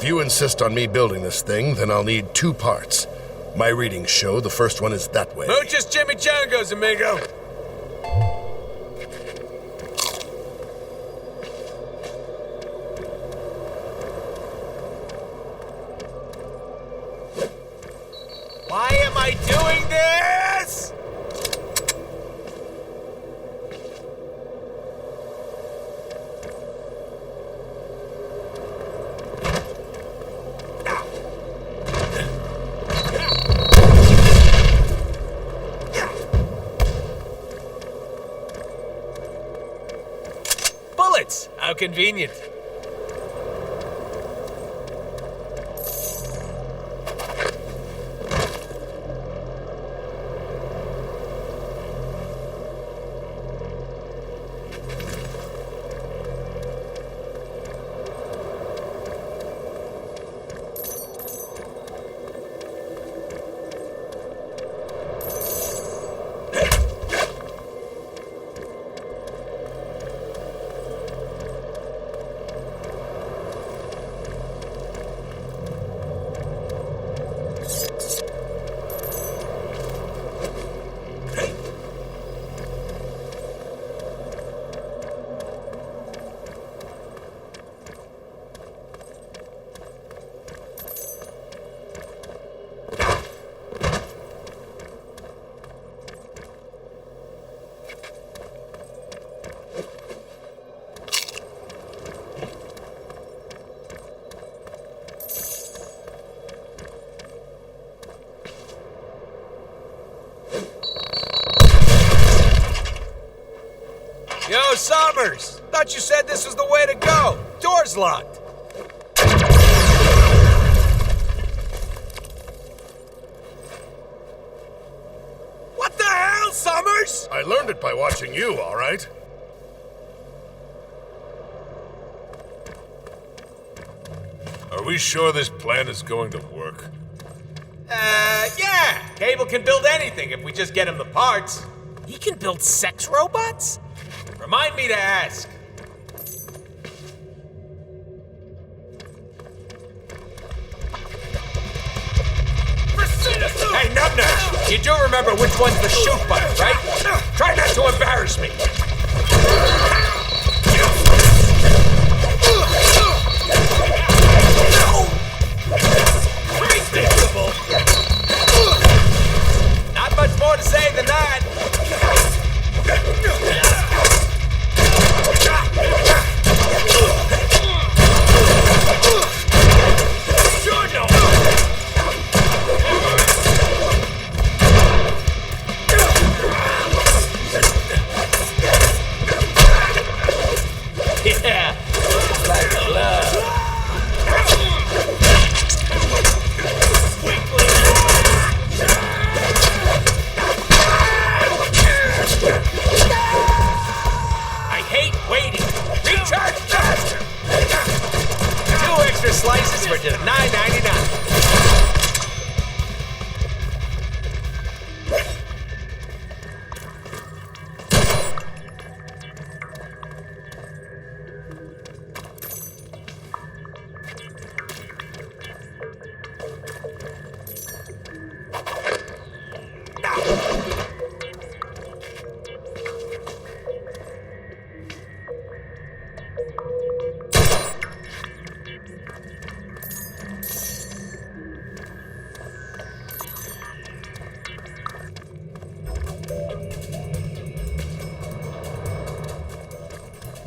If you insist on me building this thing, then I'll need 2 parts. My readings show the first one is that way. Muchos chimichangas, amigo. Why am I doing this? Bullets! How convenient. Yo, Summers! Thought you said this was the way to go. Door's locked. What the hell, Summers? I learned it by watching you, all right? Are we sure this plan is going to work? Yeah. Cable can build anything if we just get him the parts. He can build sex robots? Remind me to ask. Hey, Nubnut! You do remember which one's the shoot button, right? Try not to embarrass me. Not much more to say than that. Yeah, like love. I hate waiting. Recharge faster. 2 extra slices for just $9.99.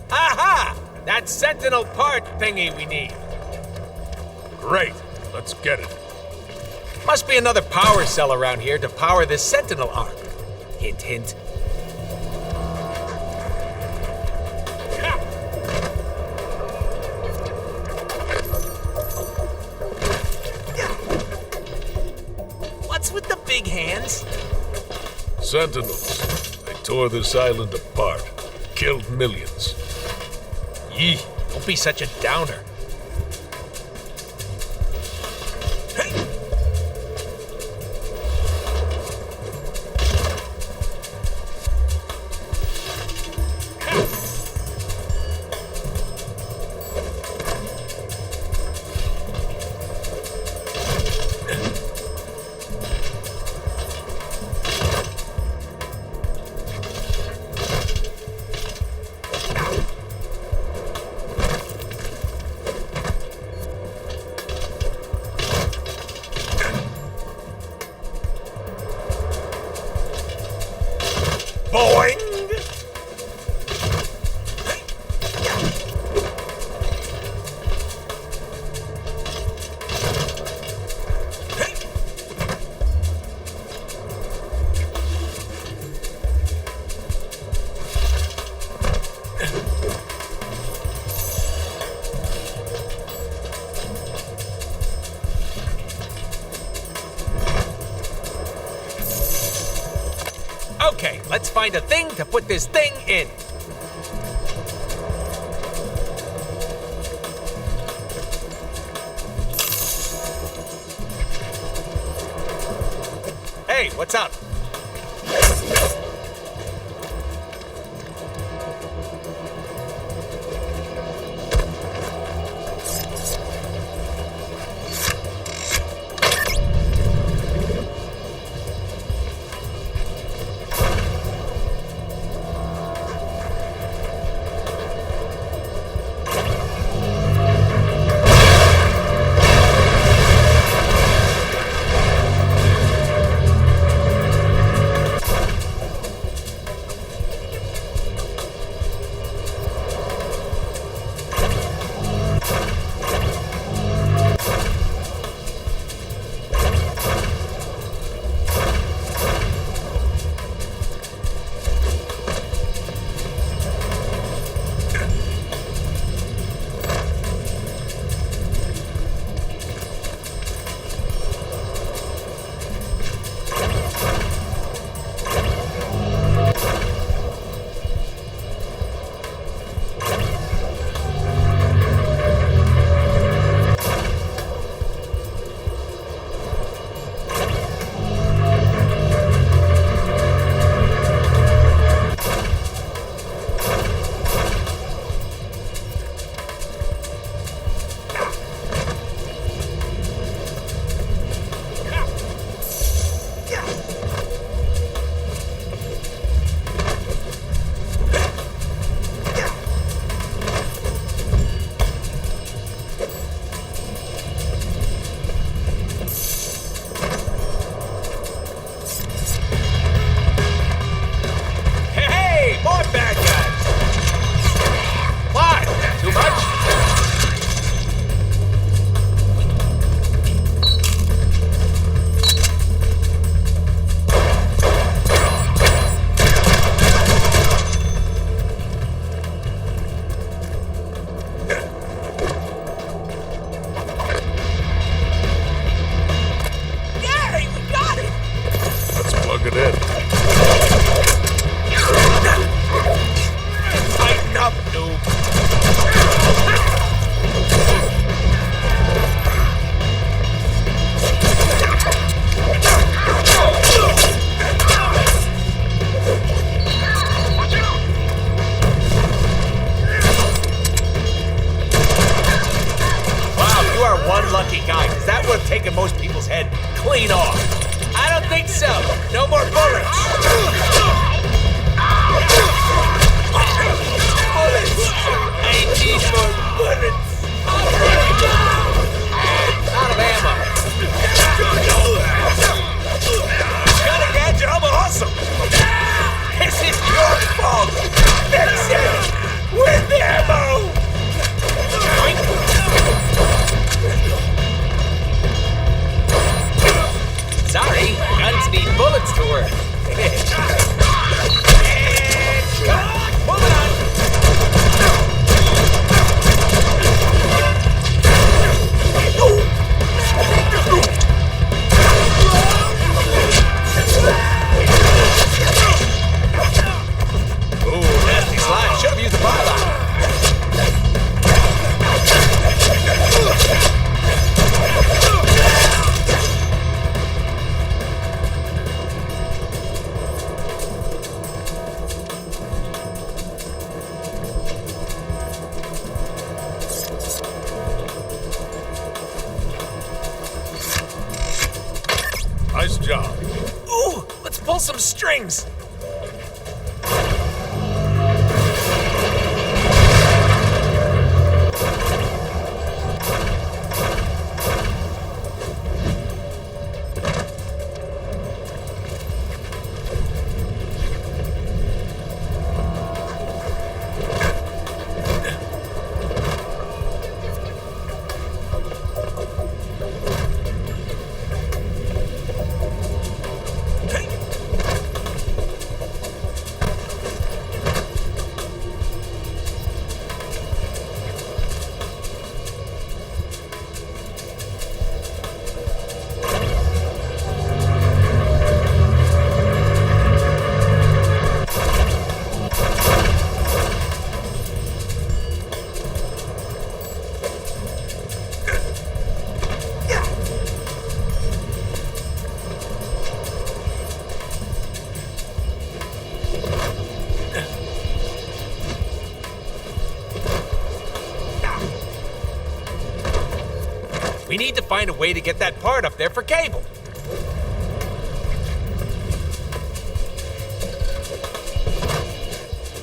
Aha! That Sentinel part thingy we need. Great. Let's get it. Must be another power cell around here to power this Sentinel arm. Hint, hint. What's with the big hands? Sentinels. They tore this island apart. Killed millions. Yee, don't be such a downer. Okay, let's find a thing to put this thing in. Hey, what's up? Taking most people's head clean off. I don't think so. No more bullets. Bullets. I need more bullets. Out of ammo. Got a gadget. I'm awesome. This is your fault. Fix it with ammo. Sorry, guns need bullets to work. Moving on. Ooh, nasty slime. Should have used the byline. Nice job. Ooh, let's pull some strings. need to find a way to get that part up there for Cable.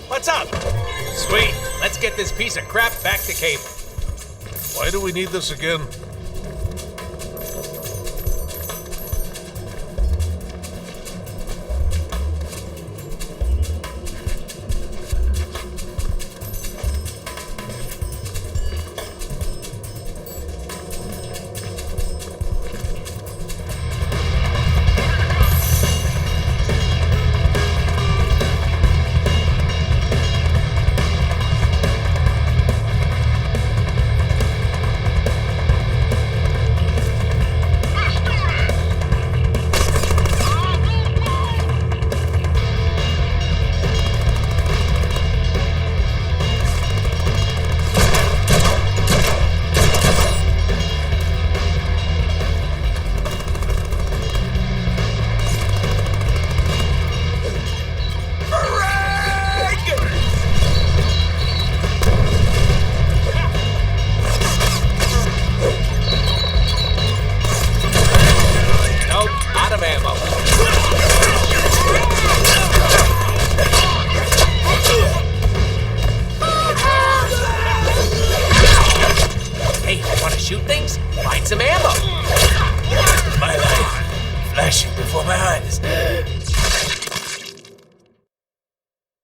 What's up? Sweet. Let's get this piece of crap back to Cable. Why do we need this again?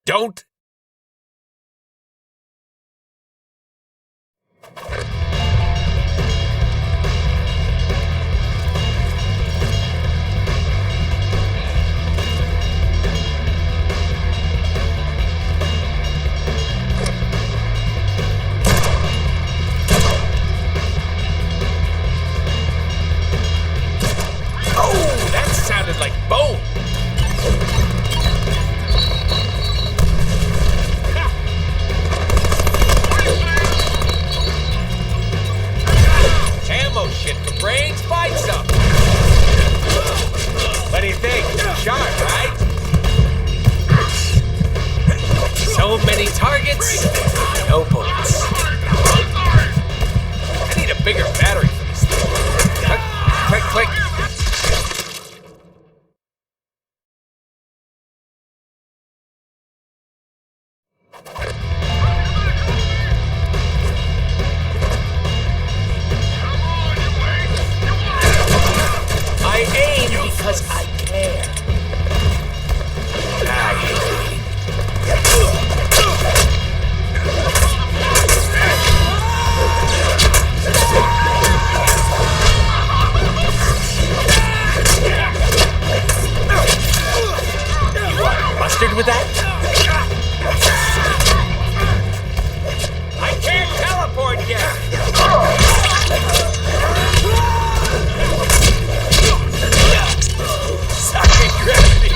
Don't. Oh, that sounded like bone. Shit for brains, fight some! What do you think? Sharp, right? So many targets, no bullets. I need a bigger battery for this thing. Click, click, click. I aim because I care. I hate it. You want mustard with that? I can't teleport yet. Sucking gravity.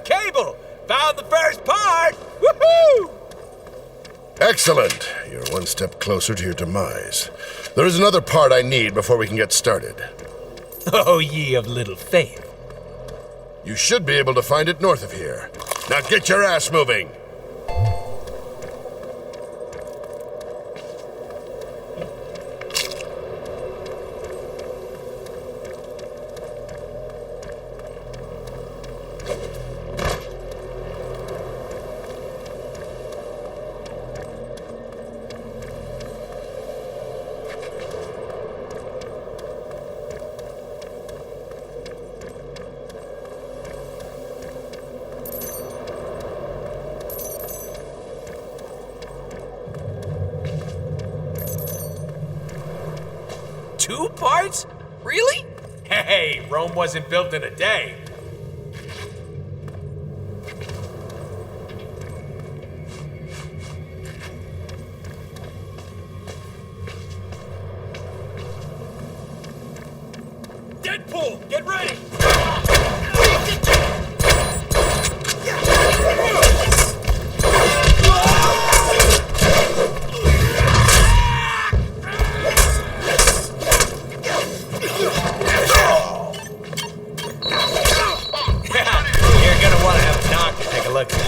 Cable! Found the first part! Woohoo! Excellent. You're one step closer to your demise. There is another part I need before we can get started. Oh, ye of little faith. You should be able to find it north of here. Now get your ass moving! 2 parts? Really? Hey, Rome wasn't built in a day. DeadPool, get ready! You're gonna want to have a doctor take a look at that.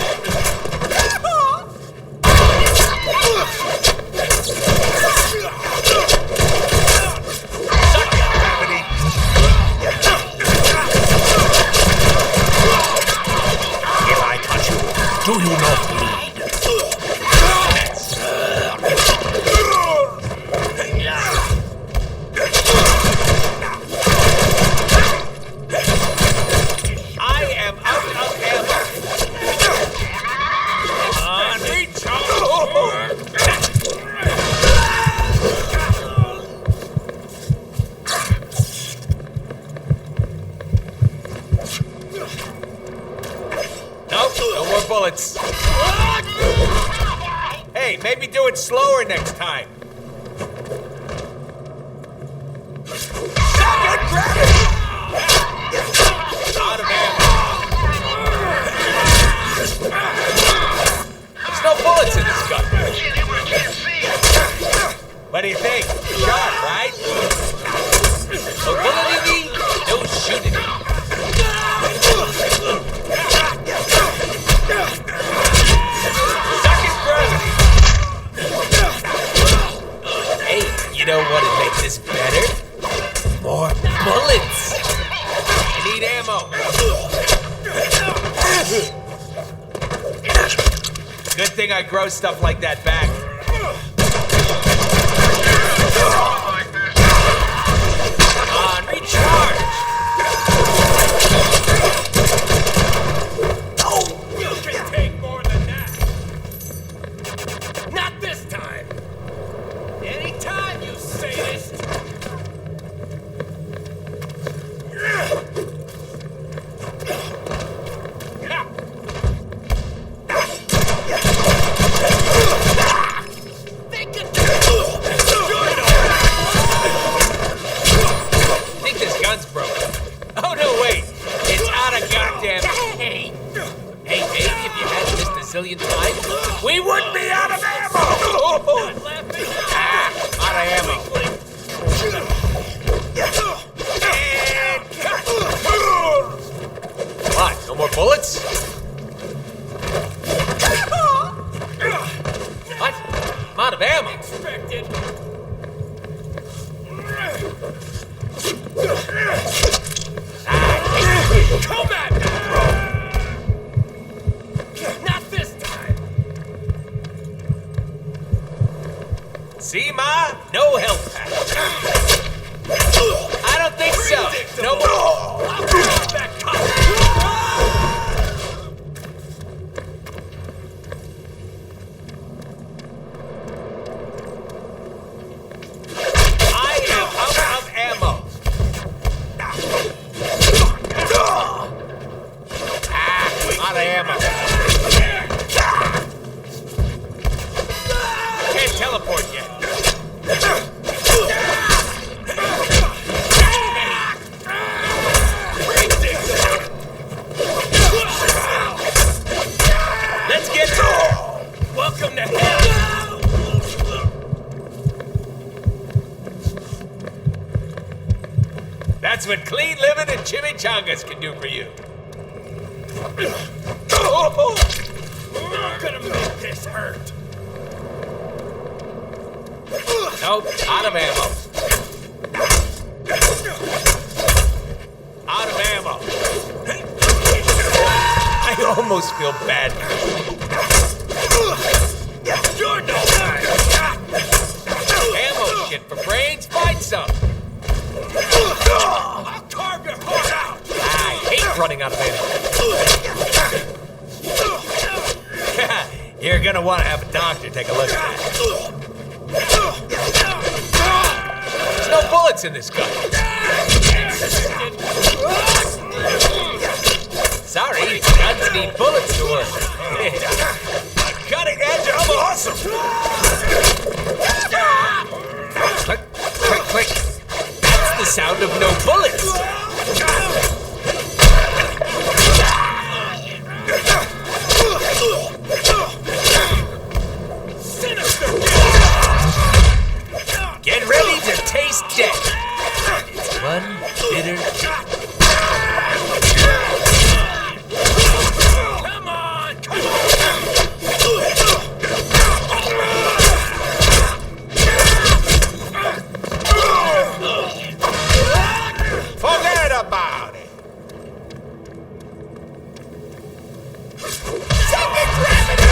Suck it, gravity! If I touch you, do you not bleed? I am out of ammo. On reach! Nope, no more bullets. Hey, maybe do it slower next time. Second gravity! Out of ammo. There's no bullets in this gun. What do you think? Shot, right? No bullet no shooting. Second gravity. Hey, you know what would make this better? More bullets. I need ammo. Good thing I grow stuff like that back. On recharge. Oh, you can take more than that. Not this time. Anytime, you sadist. Think this gun's broken. Oh no, wait. It's out of goddamn. Hey, maybe if you had this a zillion times, we wouldn't be out of ammo. Out of ammo. And cut. What? No more bullets? What? I'm out of ammo. Expected. Come at me, bro! Not this time! See, Ma? No health pack. I don't think so. No more. I'll be back. I am out of ammo. Out of ammo. Can't teleport yet. Let's get going. Welcome to hell. That's what clean living and chimichangas can do for you. I'm gonna make this hurt. Nope, out of ammo. Out of ammo. I almost feel bad. You're no ammo shit for brains. Find some. I'll carve your heart out. I hate running out of ammo. You're gonna want to have a doctor take a look at that. There's no bullets bullets in this gun. Sorry, guns need bullets to work. Cutting edge of awesome! Click, click, click. That's the sound of no bullets. Get ready to taste death. It's one bitter drink. Come on, come on. Forget about it! Second gravity!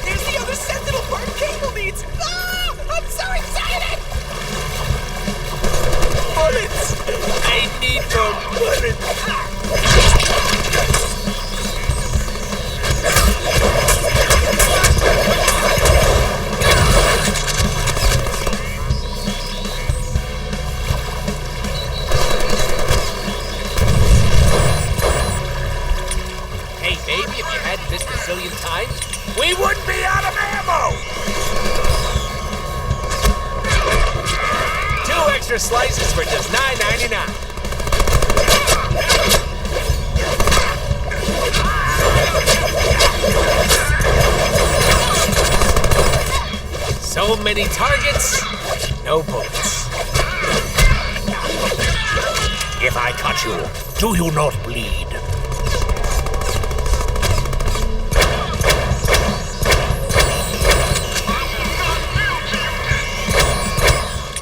There's the other sentinel part cable needs! Ah! I'm so excited! Bullets! I need more bullets! Hey, baby, if you hadn't missed a zillion times, we wouldn't be out of ammo! 2 extra slices for just $9.99. So many targets, no bullets. If I cut you, do you not bleed?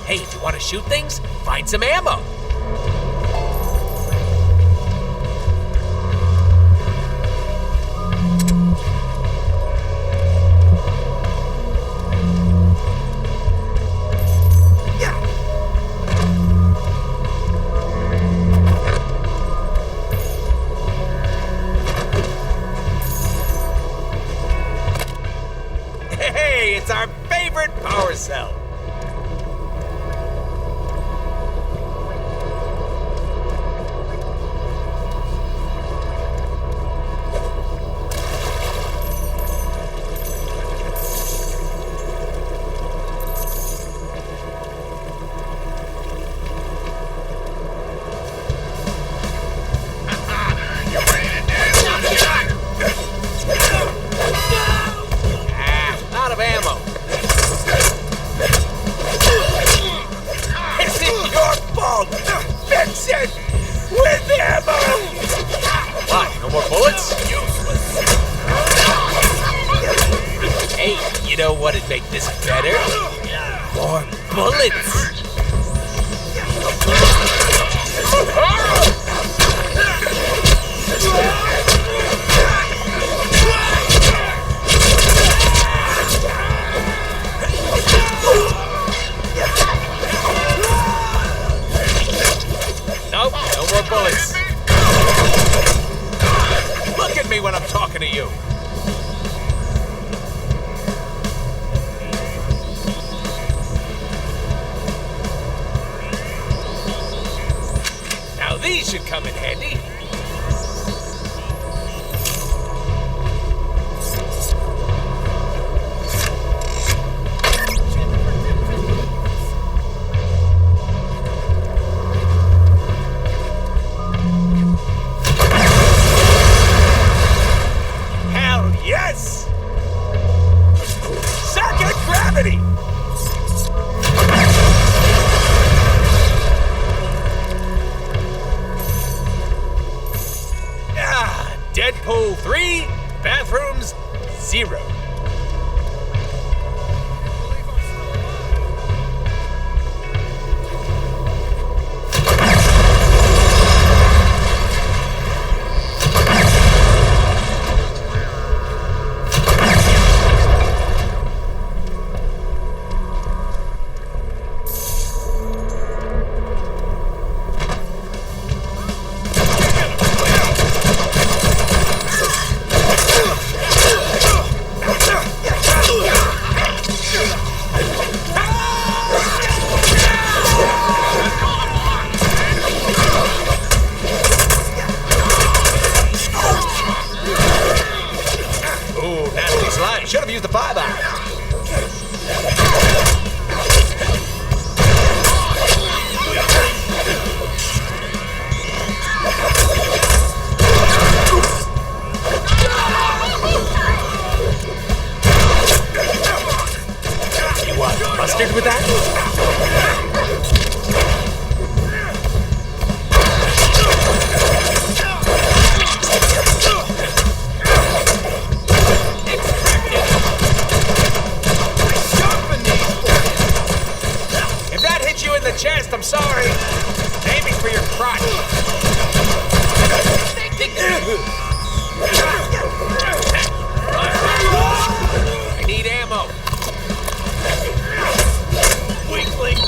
Hey, if you want to shoot things, find some ammo. Hey, it's our favorite power cell. Out of ammo. Isn't your fault. Fix it with ammo. Why? No more bullets? Hey, you know what'd make this better? More bullets. Nope, no more bullets. Look at me when I'm talking to you. Now these should come in handy. Hell yes! Second gravity! DeadPool 3, bathrooms 0. with that? If that hit you in the chest, I'm sorry. Aiming for your crotch. I need ammo. Weakling.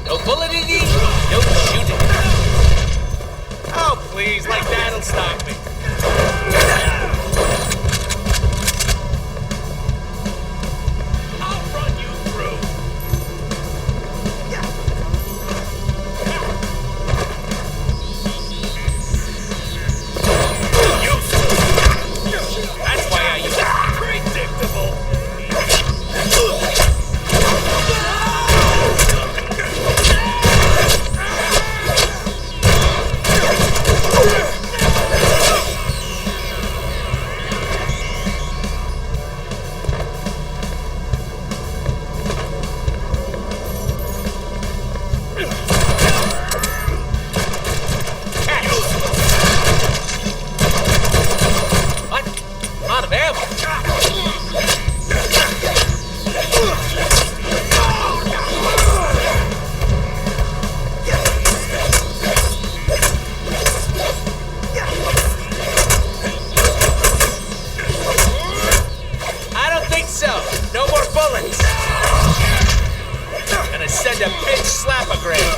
No bulleting, no shooting. Oh, please, like that'll stop me. I'll run you through. That's why I use it. Predictable. What? I'm out of ammo. I don't think so. No more bullets. Gonna send a bitch slapogram.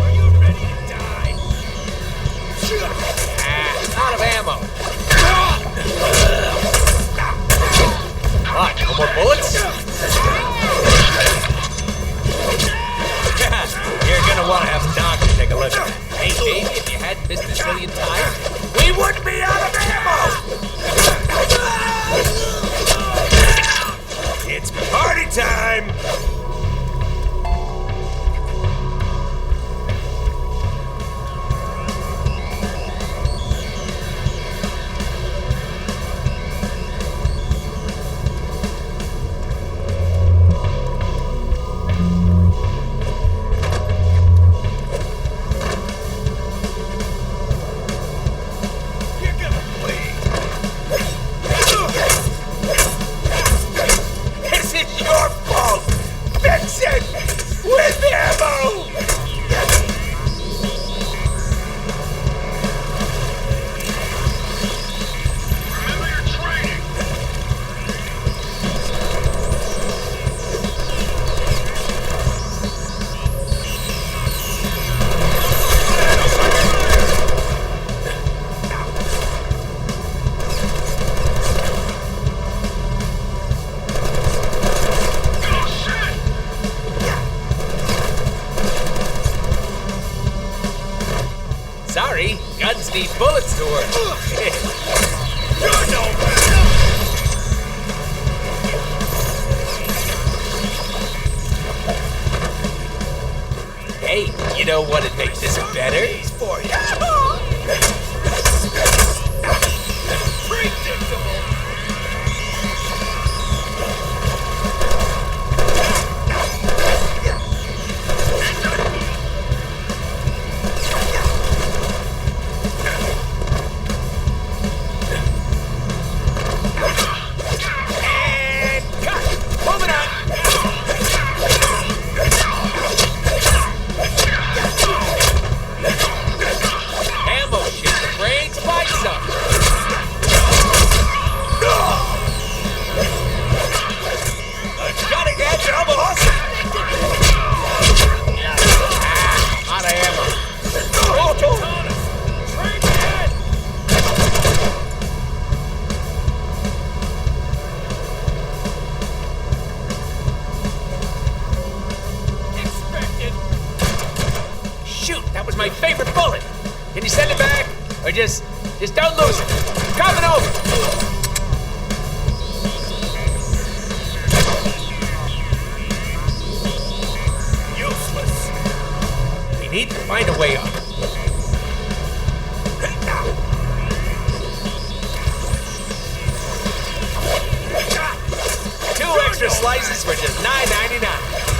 Are you ready to die? Out of ammo. What? No more bullets? You're gonna want to have a doctor take a look at it. Hey, baby, if you hadn't missed a zillion times, we wouldn't be out of ammo! It's party time! You're gonna bleed. This is your fault! Fix it! With ammo! Remember your training! Sorry, guns need bullets to work. You're no better. Hey, you know what'd make this better? For you. Predictable. And cut. Moving on. Ammo shoot the brains, bite some. Gotta get your boss. Out of ammo. Train dead. Expected. Shoot, that was my favorite bullet. Can you send it back? Or just don't lose it. Coming over. Useless. We need to find a way up. 2 extra slices. prizes for just $9.99.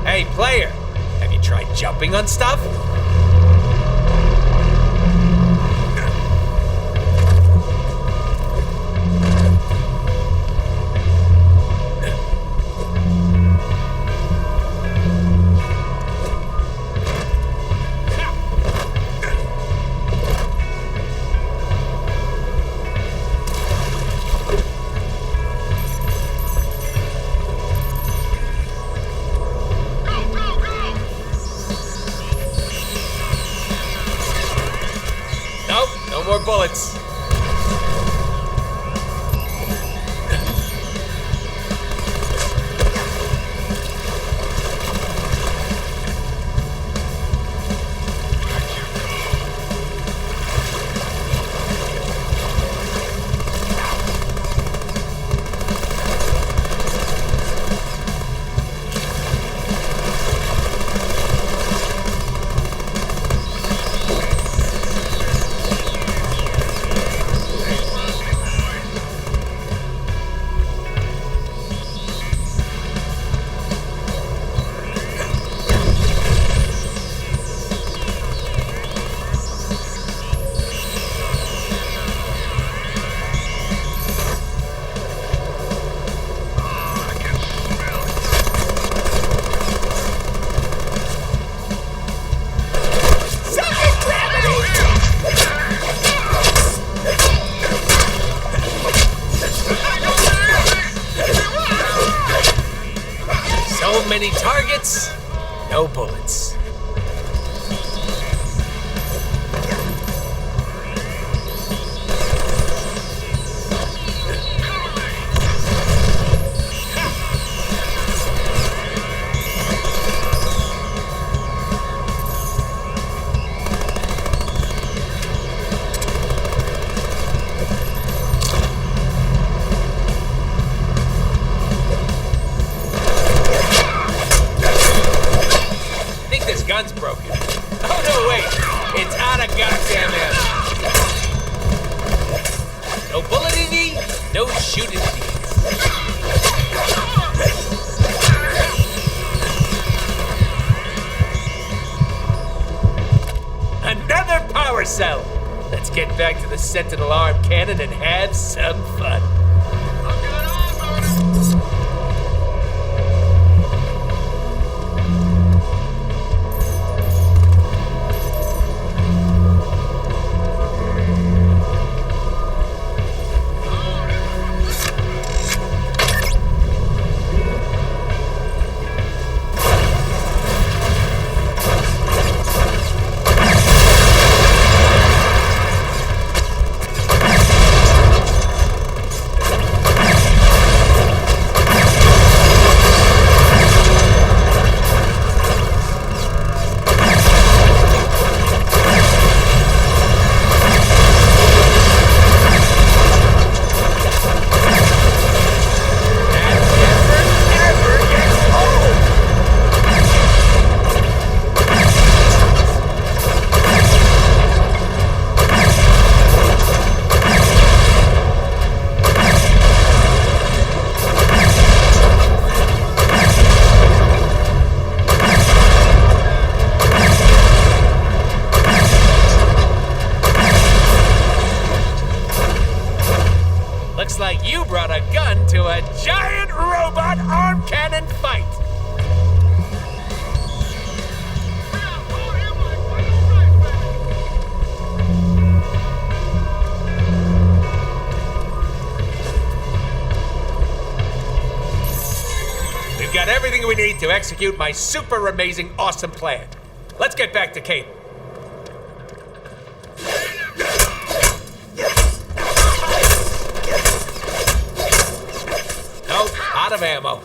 Hey, player, have you tried jumping on stuff? Nope, no more bullets. So many targets, no bullets. Gun's broken. Oh no, wait! It's out of goddamn ammo. No bullet-y, no shooting-y. Another power cell! Let's get back to the Sentinel arm cannon and have some fun. Looks like you brought a gun to a giant robot arm cannon fight. We've got everything we need to execute my super amazing awesome plan. Let's get back to Cable. of ammo.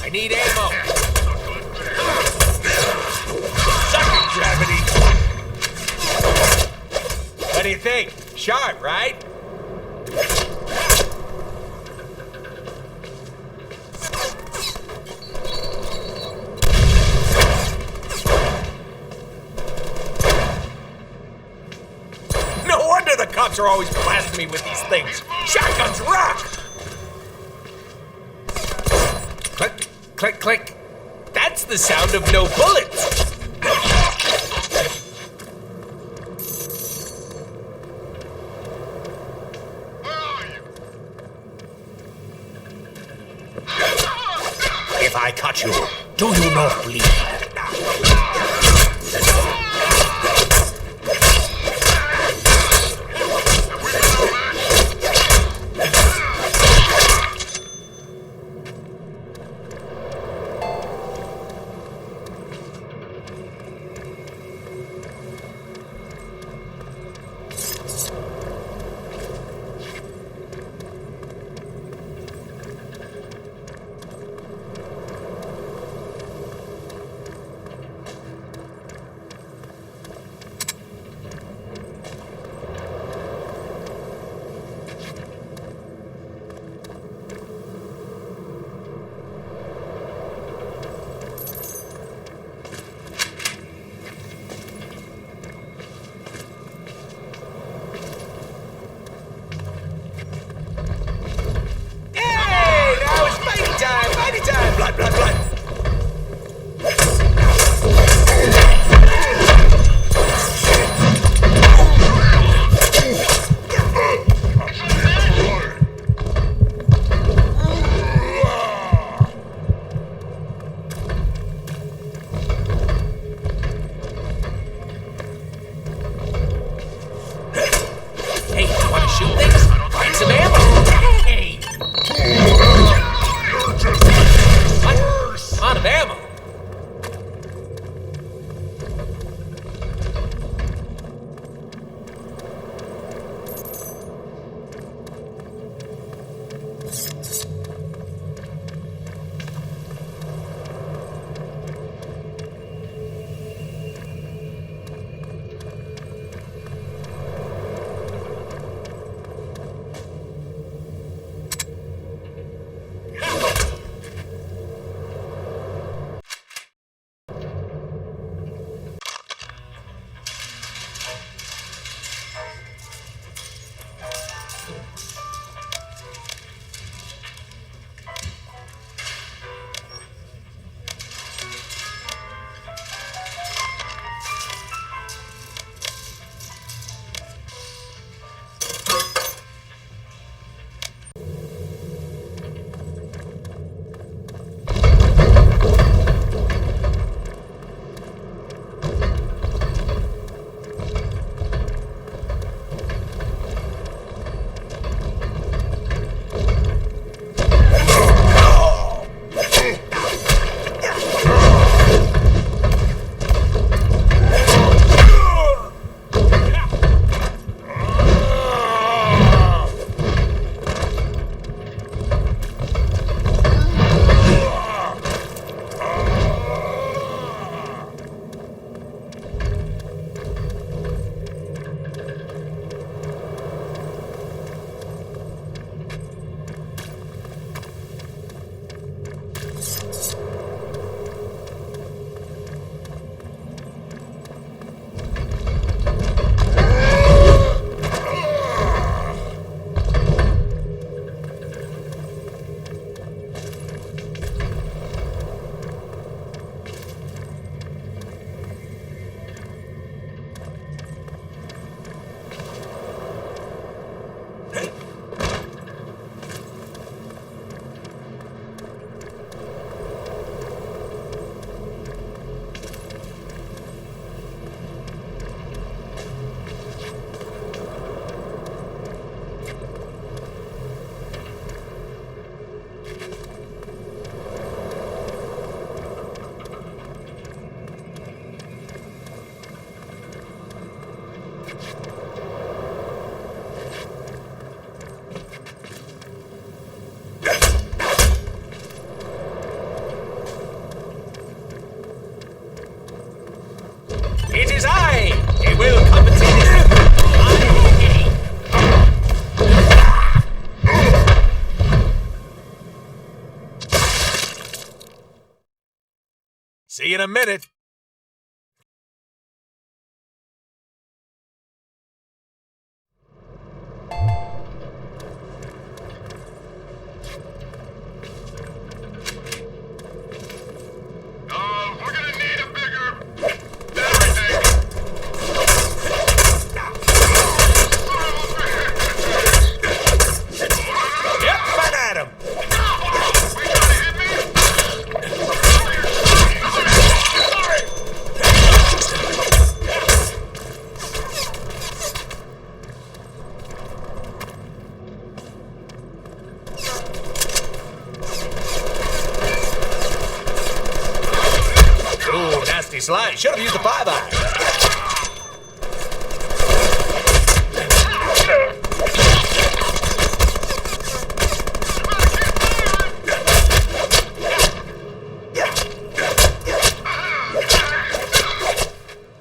I need ammo. Suck it, gravity. What do you think? Sharp, right? No wonder the cops are always blasting me with these things. Shotguns rock! Click, click, click. That's the sound of no bullets. If I cut you, do you not bleed? It is I! It will compensate it! See you in a minute. We're gonna need a bigger everything. Yep, fun at him. Ooh, nasty slide. Should have used the 5-eye.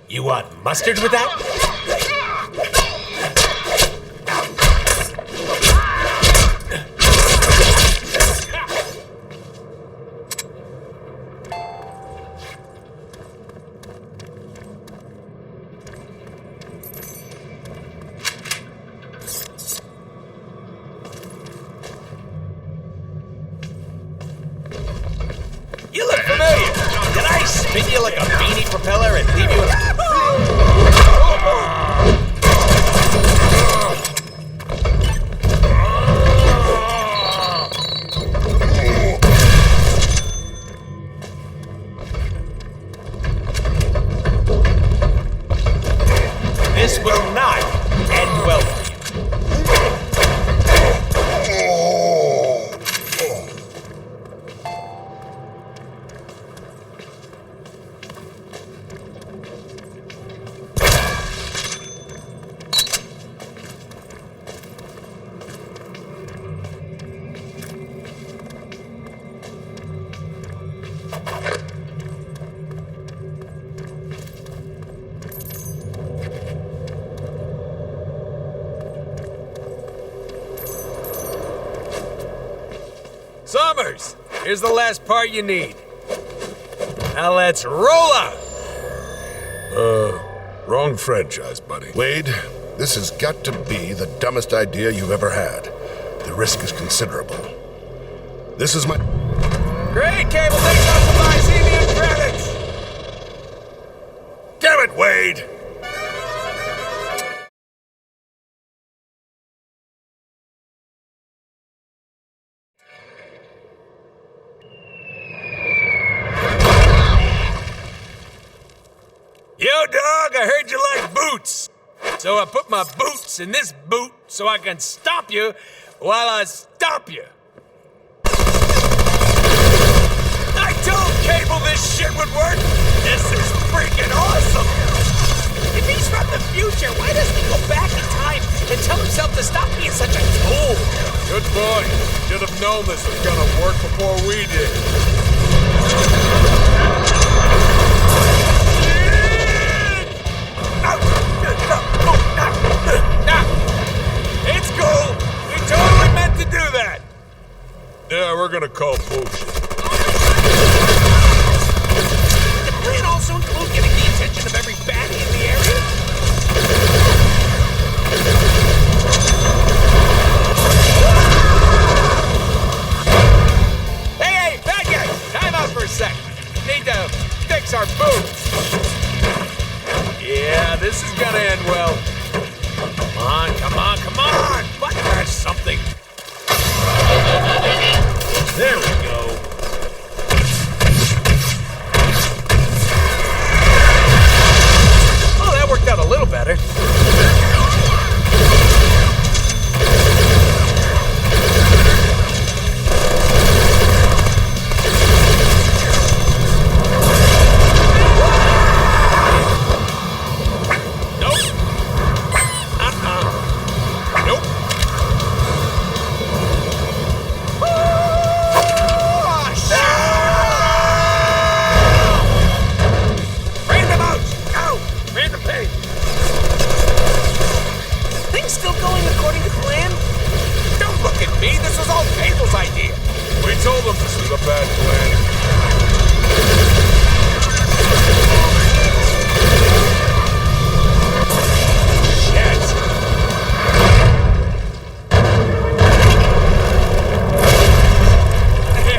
You want mustard with that? You look familiar. Did I spin you like a beanie propeller and leave you in... This will not end well for you. Summers, here's the last part you need. Now let's roll out. Wrong franchise, buddy. Wade, this has got to be the dumbest idea you've ever had. The risk is considerable. This is my... Great, Cable, thanks off for my CBN credits. Damn it, Wade! Yo, dog, I heard you like boots. So I put my boots in this boot so I can stomp you while I stomp you. I told Cable this shit would work. This is freaking awesome. If he's from the future, why doesn't he go back in time and tell himself to stop being such a tool? Good boy. Should have known this was gonna work before we did. It's cool. We totally meant to do that. Yeah, we're gonna call bullshit. Did the plan also include getting the attention of every baddie in the area? Hey, bad guy! Time out for a sec. Need to fix our boots. Yeah, this is gonna end well. Come on, come on, come on! But there's something. There we go. Oh, that worked out a little better. Random pay. Things still going according to plan? Don't look at me. This was all Cable's idea. We told them this was a bad plan. Shit.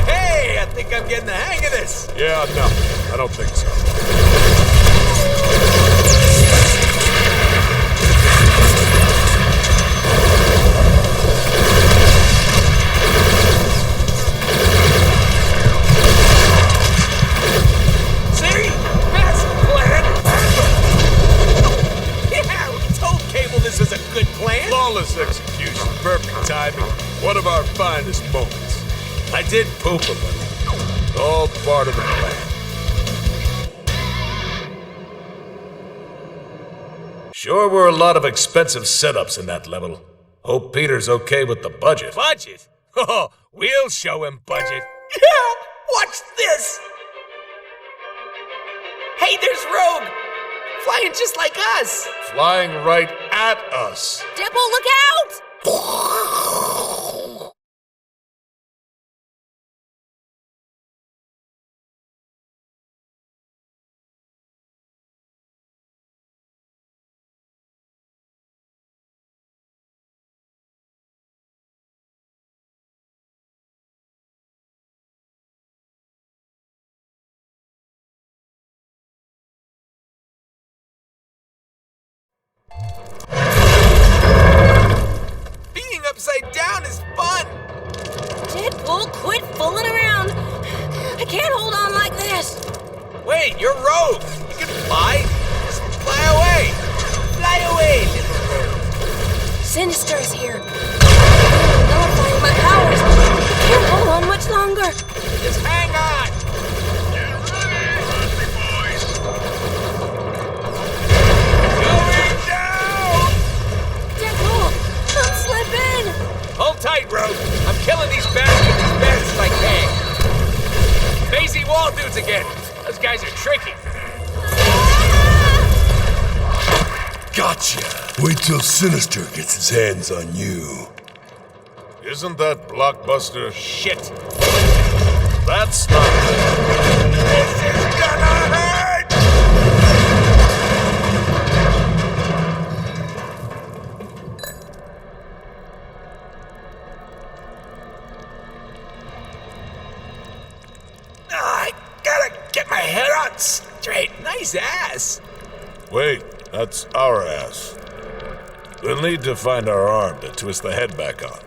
Hey, I think I'm getting the hang of this. Yeah, no, I don't think so. See? That's the plan. Yeah, we told Cable this was a good plan. Flawless execution, perfect timing, one of our finest moments. I did poop a little. All part of the plan. Sure were a lot of expensive setups in that level. Hope Peter's okay with the budget. Budget? Oh, we'll show him budget. Yeah, watch this. Hey, there's Rogue. Flying just like us. Flying right at us. DeadPool, look out! Being upside down is fun. DeadPool, quit fooling around. I can't hold on like this. Wait, you're Rogue. You can fly. Just fly away. Fly away, little Rogue. Sinister's here. Nullifying my powers. I can't hold on much longer. Just hang on. Going down. DeadPool, don't slip in. Hold tight, Rogue. I'm killing these bastards as fast as I can. Maisie wall dudes again. Those guys are tricky. Gotcha. Wait till Sinister gets his hands on you. Isn't that Blockbuster? Shit. That's not good. This is gonna hurt! I gotta get my head on straight. Nice ass. Wait, that's our ass. We'll need to find our arm to twist the head back on.